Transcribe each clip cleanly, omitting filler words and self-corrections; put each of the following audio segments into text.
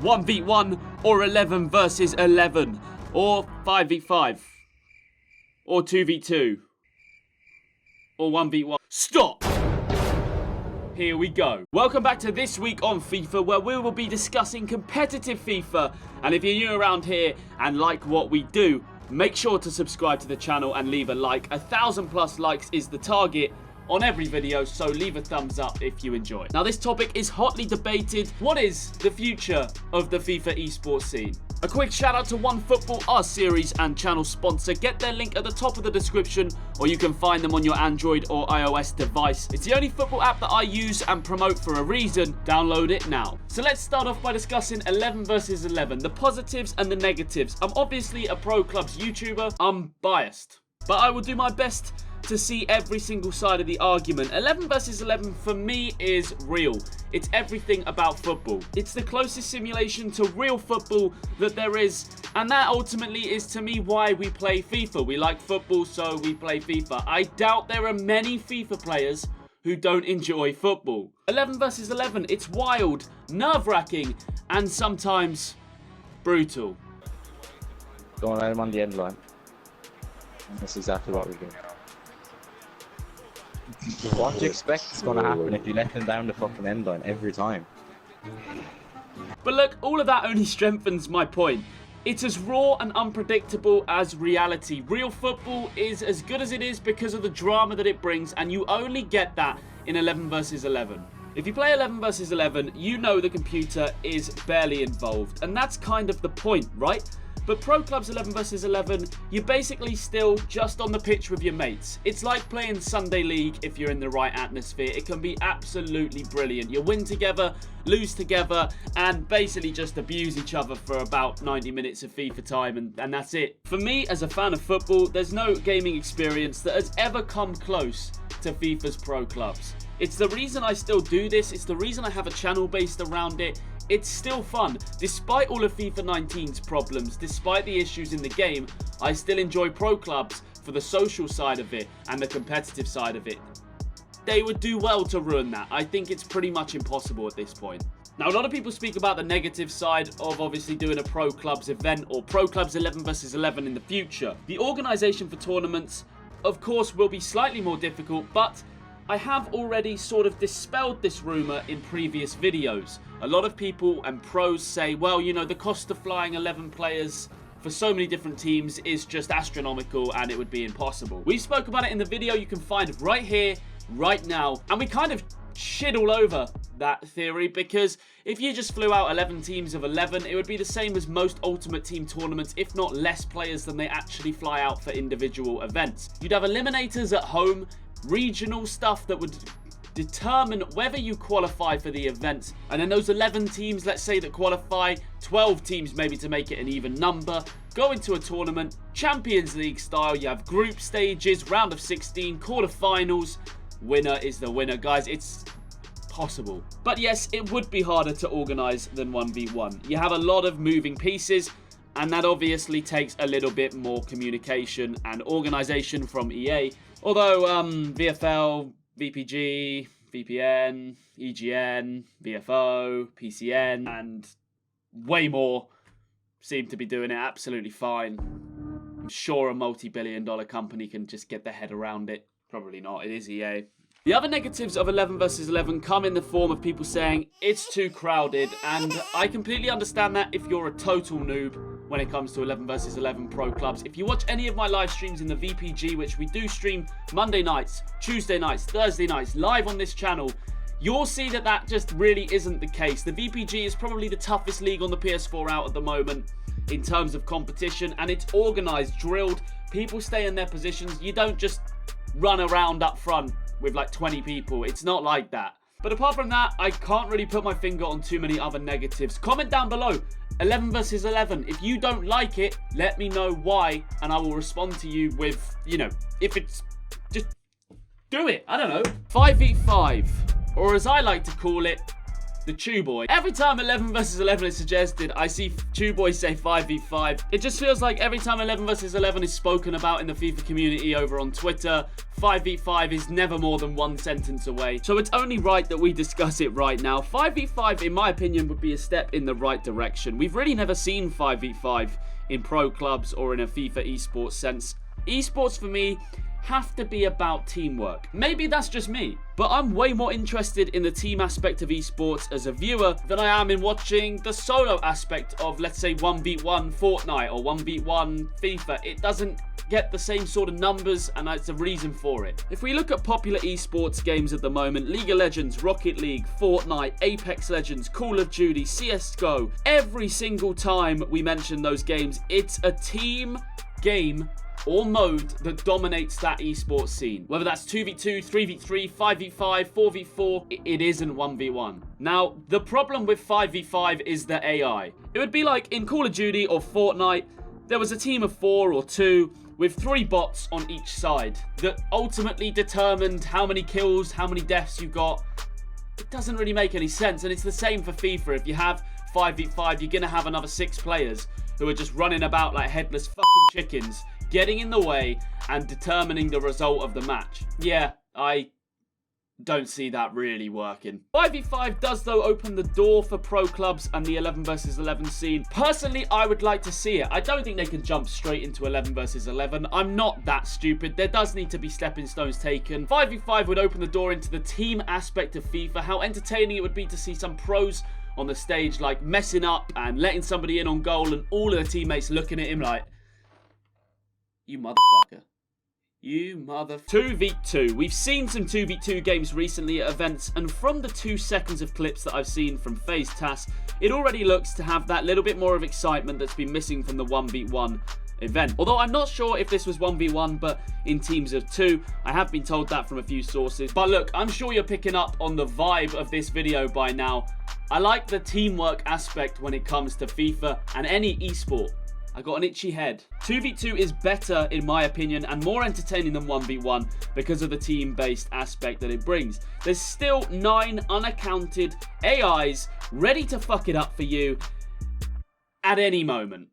1v1 or 11 versus 11 or 5v5 or 2v2 or 1v1. Stop! Here we go. Welcome back to This Week on FIFA, where we will be discussing competitive FIFA. And if you're new around here and like what we do, make sure to subscribe to the channel and leave a like. 1,000+ likes is the target on every video, so leave a thumbs up if you enjoy. Now, this topic is hotly debated. What is the future of the FIFA esports scene? A quick shout out to OneFootball, our series and channel sponsor. Get their link at the top of the description, or you can find them on your Android or iOS device. It's the only football app that I use and promote for a reason. Download it now. So let's start off by discussing 11 versus 11, the positives and the negatives. I'm obviously a Pro Clubs YouTuber. I'm biased, but I will do my best to see every single side of the argument. 11 versus 11 for me is real. It's everything about football. It's the closest simulation to real football that there is, and that ultimately is to me why we play FIFA. We like football, so we play FIFA. I doubt there are many FIFA players who don't enjoy football. 11 versus 11, it's wild, nerve-wracking, and sometimes brutal. Don't let him on the end line. That's exactly what we do. What do you expect is going to happen if you let them down the fucking end line every time? But look, all of that only strengthens my point. It's as raw and unpredictable as reality. Real football is as good as it is because of the drama that it brings, and you only get that in 11 versus 11. If you play 11 versus 11, you know the computer is barely involved, and that's kind of the point, right? But Pro Clubs 11 versus 11, you're basically still just on the pitch with your mates. It's like playing Sunday League if you're in the right atmosphere. It can be absolutely brilliant. You win together, lose together, and basically just abuse each other for about 90 minutes of FIFA time, and that's it. For me, as a fan of football, there's no gaming experience that has ever come close to FIFA's Pro Clubs. It's the reason I still do this. It's the reason I have a channel based around it. It's still fun. Despite all of FIFA 19's problems, despite the issues in the game, I still enjoy Pro Clubs for the social side of it and the competitive side of it. They would do well to ruin that. I think it's pretty much impossible at this point. Now, a lot of people speak about the negative side of obviously doing a Pro Clubs event or Pro Clubs 11 versus 11 in the future. The organisation for tournaments, of course, will be slightly more difficult, but I have already sort of dispelled this rumour in previous videos. A lot of people and pros say, well, you know, the cost of flying 11 players for so many different teams is just astronomical and it would be impossible. We spoke about it in the video you can find right here, right now, and we kind of shit all over that theory, because if you just flew out 11 teams of 11, it would be the same as most Ultimate Team tournaments, if not less players than they actually fly out for individual events. You'd have eliminators at home, regional stuff that would determine whether you qualify for the events, and then those 11 teams, let's say, that qualify, 12 teams maybe to make it an even number, go into a tournament, Champions League style. You have group stages, round of 16, quarterfinals. Winner is the winner, guys. It's possible. But yes, it would be harder to organize than 1v1. You have a lot of moving pieces, and that obviously takes a little bit more communication and organization from EA. Although VFL, VPG, VPN, EGN, VFO, PCN, and way more seem to be doing it absolutely fine. I'm sure a multi-billion-dollar company can just get their head around it. Probably not. It is EA. The other negatives of 11 versus 11 come in the form of people saying it's too crowded, and I completely understand that if you're a total noob when it comes to 11 versus 11 Pro Clubs. If you watch any of my live streams in the VPG, which we do stream Monday nights, Tuesday nights, Thursday nights, live on this channel, you'll see that that just really isn't the case. The VPG is probably the toughest league on the PS4 out at the moment in terms of competition, and it's organized, drilled. People stay in their positions. You don't just run around up front with like 20 people. It's not like that. But apart from that, I can't really put my finger on too many other negatives. Comment down below, 11 versus 11. If you don't like it, let me know why, and I will respond to you with, you know, if it's, just do it. I don't know. 5v5, or as I like to call it, the Chew Boy. Every time 11 versus 11 is suggested, I see Chew Boy say 5v5. It just feels like every time 11 versus 11 is spoken about in the FIFA community over on Twitter, 5v5 is never more than one sentence away. So it's only right that we discuss it right now. 5v5, in my opinion, would be a step in the right direction. We've really never seen 5v5 in pro clubs or in a FIFA esports sense. Esports, for me, have to be about teamwork. Maybe that's just me, but I'm way more interested in the team aspect of esports as a viewer than I am in watching the solo aspect of, let's say, 1v1 Fortnite or 1v1 FIFA. It doesn't get the same sort of numbers, and that's a reason for it. If we look at popular esports games at the moment, League of Legends, Rocket League, Fortnite, Apex Legends, Call of Duty, CSGO, every single time we mention those games, it's a team game or mode that dominates that esports scene. Whether that's 2v2, 3v3, 5v5, 4v4, it isn't 1v1. Now, the problem with 5v5 is the AI. It would be like in Call of Duty or Fortnite, there was a team of 4 or 2 with 3 bots on each side that ultimately determined how many kills, how many deaths you got. It doesn't really make any sense, and it's the same for FIFA. If you have 5v5, you're gonna have another 6 players who are just running about like headless fucking chickens, getting in the way and determining the result of the match. Yeah, I don't see that really working. 5v5 does, though, open the door for pro clubs and the 11 versus 11 scene. Personally, I would like to see it. I don't think they can jump straight into 11 versus 11. I'm not that stupid. There does need to be stepping stones taken. 5v5 would open the door into the team aspect of FIFA. How entertaining it would be to see some pros on the stage, like messing up and letting somebody in on goal and all of the teammates looking at him like, you motherfucker. You mother... 2v2. We've seen some 2v2 games recently at events, and from the 2 seconds of clips that I've seen from FaZe TAS, it already looks to have that little bit more of excitement that's been missing from the 1v1 event. Although I'm not sure if this was 1v1, but in teams of 2. I have been told that from a few sources. But look, I'm sure you're picking up on the vibe of this video by now. I like the teamwork aspect when it comes to FIFA and any esport. I got an itchy head. 2v2 is better, in my opinion, and more entertaining than 1v1 because of the team-based aspect that it brings. There's still 9 unaccounted AIs ready to fuck it up for you at any moment.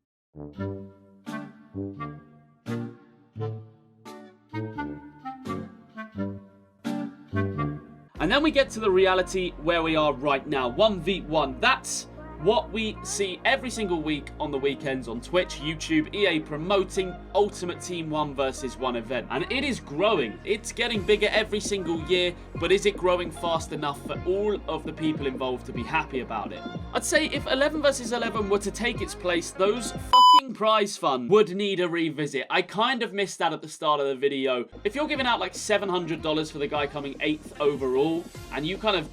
And then we get to the reality where we are right now. 1v1. That's what we see every single week on the weekends on Twitch, YouTube, EA promoting Ultimate Team 1 versus 1 event. And it is growing. It's getting bigger every single year, but is it growing fast enough for all of the people involved to be happy about it? I'd say if 11 versus 11 were to take its place, those fucking prize funds would need a revisit. I kind of missed that at the start of the video. If you're giving out like $700 for the guy coming 8th overall, and you kind of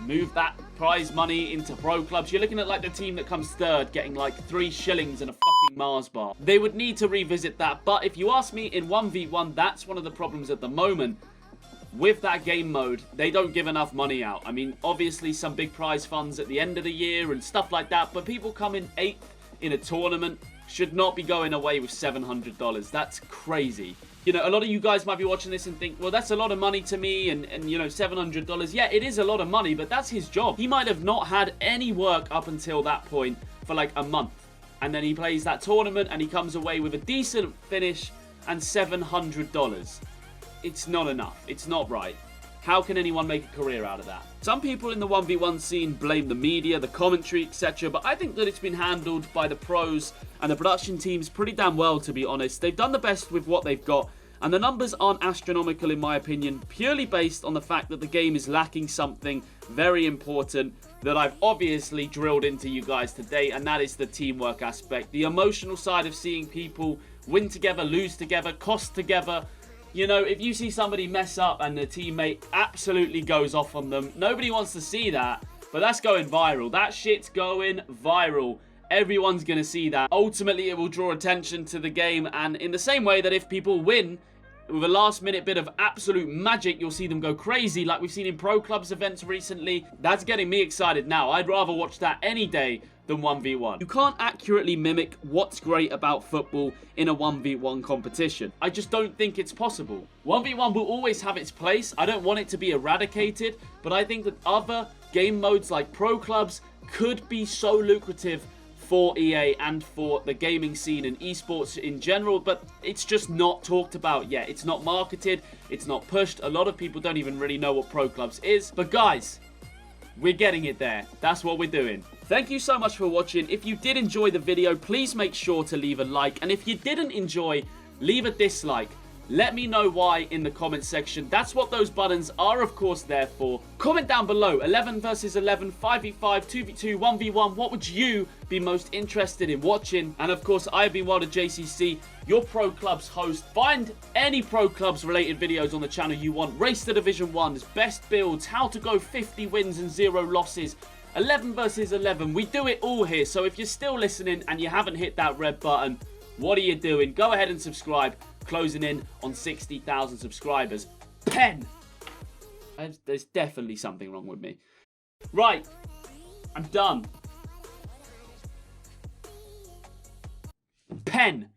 move that prize money into pro clubs, you're looking at like the team that comes 3rd getting like 3 shillings and a fucking Mars bar. They would need to revisit that, but if you ask me, in 1v1, that's one of the problems at the moment. With that game mode, they don't give enough money out. I mean, obviously some big prize funds at the end of the year and stuff like that, but people coming 8th in a tournament should not be going away with $700. That's crazy. You know, a lot of you guys might be watching this and think, well, that's a lot of money to me, and you know, $700. Yeah, it is a lot of money, but that's his job. He might have not had any work up until that point for like a month. And then he plays that tournament and he comes away with a decent finish and $700. It's not enough. It's not right. How can anyone make a career out of that? Some people in the 1v1 scene blame the media, the commentary, etc. But I think that it's been handled by the pros and the production teams pretty damn well, to be honest. They've done the best with what they've got. And the numbers aren't astronomical, in my opinion, purely based on the fact that the game is lacking something very important that I've obviously drilled into you guys today, and that is the teamwork aspect. The emotional side of seeing people win together, lose together, cost together. You know, if you see somebody mess up and the teammate absolutely goes off on them, nobody wants to see that, but that's going viral. That shit's going viral. Everyone's going to see that. Ultimately, it will draw attention to the game, and in the same way that if people win with a last-minute bit of absolute magic, you'll see them go crazy like we've seen in pro clubs events recently. That's getting me excited now. I'd rather watch that any day than 1v1. You can't accurately mimic what's great about football in a 1v1 competition. I just don't think it's possible. 1v1 will always have its place. I don't want it to be eradicated, but I think that other game modes like Pro Clubs could be so lucrative for EA and for the gaming scene and esports in general, but it's just not talked about yet. It's not marketed, it's not pushed. A lot of people don't even really know what Pro Clubs is. But guys, we're getting it there. That's what we're doing. Thank you so much for watching. If you did enjoy the video, please make sure to leave a like. And if you didn't enjoy, leave a dislike. Let me know why in the comment section. That's what those buttons are, of course, there for. Comment down below. 11 versus 11, 5v5, 2v2, 1v1. What would you be most interested in watching? And of course, I've been Wilder JCC, your Pro Clubs host. Find any Pro Clubs related videos on the channel you want. Race to Division 1's, best builds, how to go 50 wins and 0 losses. 11 versus 11. We do it all here. So if you're still listening and you haven't hit that red button, what are you doing? Go ahead and subscribe. Closing in on 60,000 subscribers. Pen! There's definitely something wrong with me. Right. I'm done. Pen.